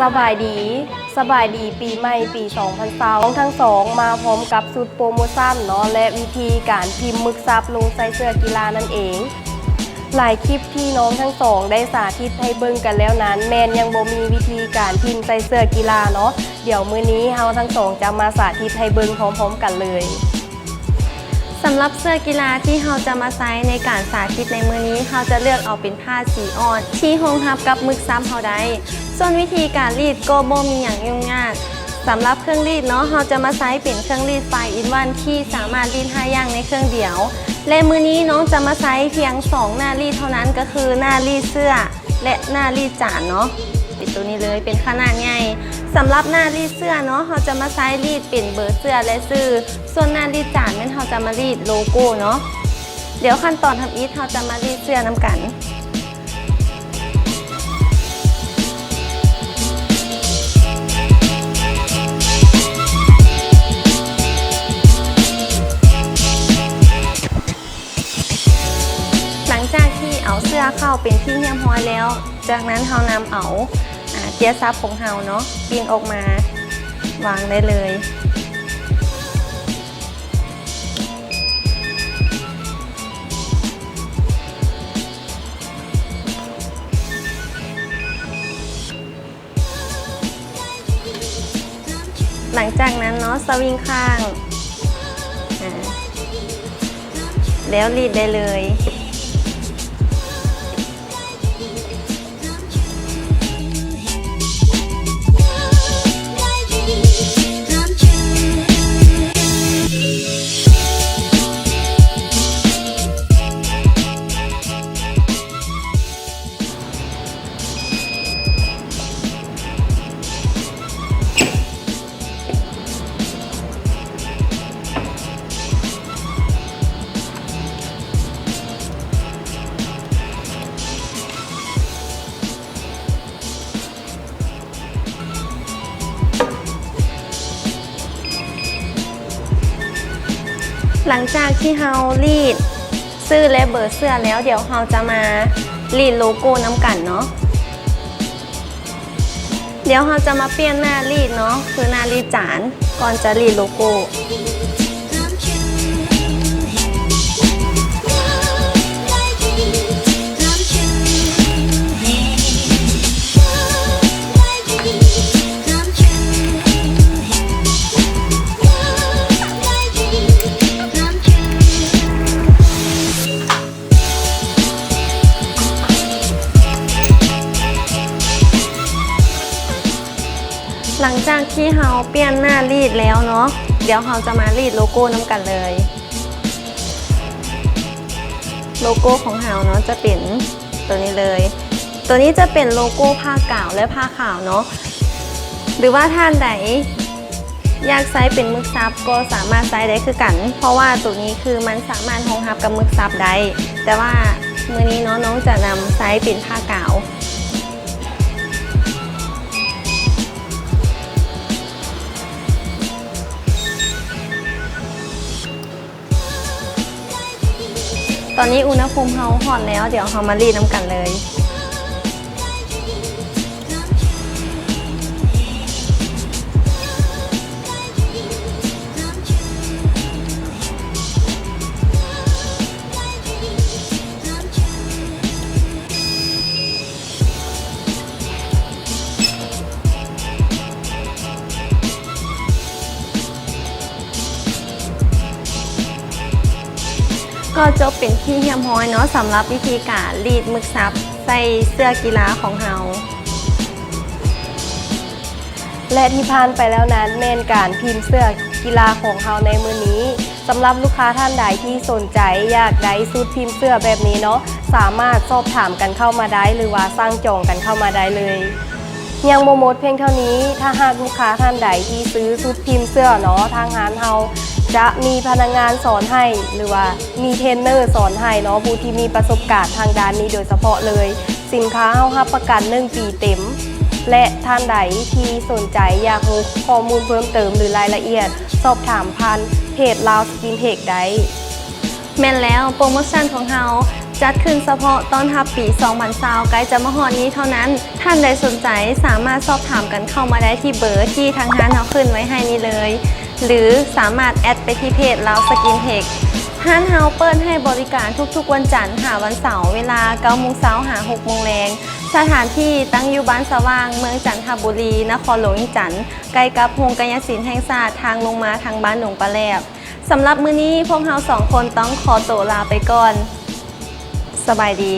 สบายดีปีใหม่ปี2020ทั้งสองมาพร้อมกับสูตรโปรโมชั่นเนาะและวิธีการพิมพ์หมึกซับลงใส่เสื้อกีฬานั่นเองหลายคลิปที่น้องทั้งสองได้สาธิตให้เบิ่งกันแล้วนั้นแมนยังบ่มีวิธีการพิมพ์ใส่เสื้อกีฬาเนาะเดี๋ยวมื้อนี้เฮาทั้งสองจะมาสาธิตให้เบิ่งพร้อมๆกันเลยสำหรับเสื้อกีฬาที่เราจะมาใช้ในการสาธิตในมื้อนี้เราจะเลือกเอาเป็นผ้าสีอ่อนที่รองรับกับหมึกซับเราได้ส่วนวิธีการรีดก็บ่มีอย่างยุ่งยากสำหรับเครื่องรีดเนาะเราจะมาใช้เป็นเครื่องรีด5-in-1ที่สามารถรีด5อย่างในเครื่องเดียวและมื้อนี้น้องจะมาใช้เพียง2หน้ารีดเท่านั้นก็คือหน้ารีดเสื้อและหน้ารีดจานเนาะเป็นตัวนี้เลยเป็นขนาดใหญ่สำหรับหน้ารีดเสื้อเนาะเราจะมาใช้รีดเป็นเบอร์เสื้อและชื่อส่วนหน้ารีดจานนั้นเราจะมารีดโลโก้เนาะเดี๋ยวขั้นตอนทำอีทเราจะมารีดเสื้อน้ำกันหลังจากที่เอาเสื้อเข้าเป็นที่เรียบร้อยแล้วจากนั้นเรานำเอาเจียซับของเราเนาะปีนออกมาวางได้เลยหลังจากนั้นเนาะสวิงข้างแล้วรีดได้เลยหลังจากที่เรารีดชื่อและเบอร์เสื้อแล้วเดี๋ยวเราจะมารีดโลโก้น้ำกันเนาะเดี๋ยวเราจะมาเปลี่ยนหน้ารีดเนาะคือหน้ารีดจานก่อนจะรีดโลโก้หลังจากที่เราเปลี่ยนหน้ารีดแล้วเนาะเดี๋ยวเราจะมารีดโลโก้น้ำกันเลยโลโก้ของเราเนาะจะเป็นตัวนี้เลยตัวนี้จะเป็นโลโก้ผ้ากาวและผ้าขาวเนาะหรือว่าท่านใดอยากใช้เป็นหมึกซับก็สามารถใช้ได้คือกันเพราะว่าตัวนี้คือมันสามารถรองรับกับหมึกซับได้แต่ว่ามื้อนี้เนาะน้องจะนำใช้เป็นผ้ากาวตอนนี้อุณหภูมิเราร้อนแล้วเดี๋ยวเรามารีดน้ำกันเลยก็จบเป็นที่เรียบร้อยเนาะสำหรับวิธีการรีดหมึกซับใส่เสื้อกีฬาของเราและที่ผ่านไปแล้วนั้นแม่นการพิมพ์เสื้อกีฬาของเราในมื้อนี้สำหรับลูกค้าท่านใดที่สนใจอยากได้สูตรพิมพ์เสื้อแบบนี้เนาะสามารถสอบถามกันเข้ามาได้หรือว่าสั่งจองกันเข้ามาได้เลยยังโมโมดเพียงเท่านี้ถ้าหากลูกค้าท่านใดที่ซื้อสูตรพิมพ์เสื้อเนาะทางร้านเราจะมีพนักงานสอนให้หรือว่ามีเทรนเนอร์สอนให้เนาะผู้ที่มีประสบการณ์ทางด้านนี้โดยเฉพาะเลยสินค้าเรารับประกัน1 ปีเต็มและท่านใดที่สนใจอยากรู้ข้อมูลเพิ่มเติมหรือรายละเอียดสอบถามผ่านเพจลาวสกินเทคได้ แม่นแล้วโปรโมชั่นของเรา จัดขึ้นเฉพาะต้อนรับปี2020ใกล้จะมาฮอดนี้เท่านั้นท่านใดสนใจสามารถสอบถามกันเข้ามาได้ที่เบอร์ที่ทางร้านเราขึ้นไว้ให้นี่เลยหรือสามารถแอดไปที่เพจลาวสกินเทคร้านเฮาเปิดให้บริการทุกๆวันจันทร์หาวันเสาร์เวลา 9 โมงเช้าหา 6 โมงแรงสถานที่ตั้งอยู่บ้านสว่างเมืองจันทบุรีนครหลวงจันทร์ใกล้กับโรงกายศิลป์แห่งชาติทางลงมาทางบ้านหนองปลาแลบสำหรับมื้อนี้พวกเรา2 คนต้องขอตัวลาไปก่อนสบายดี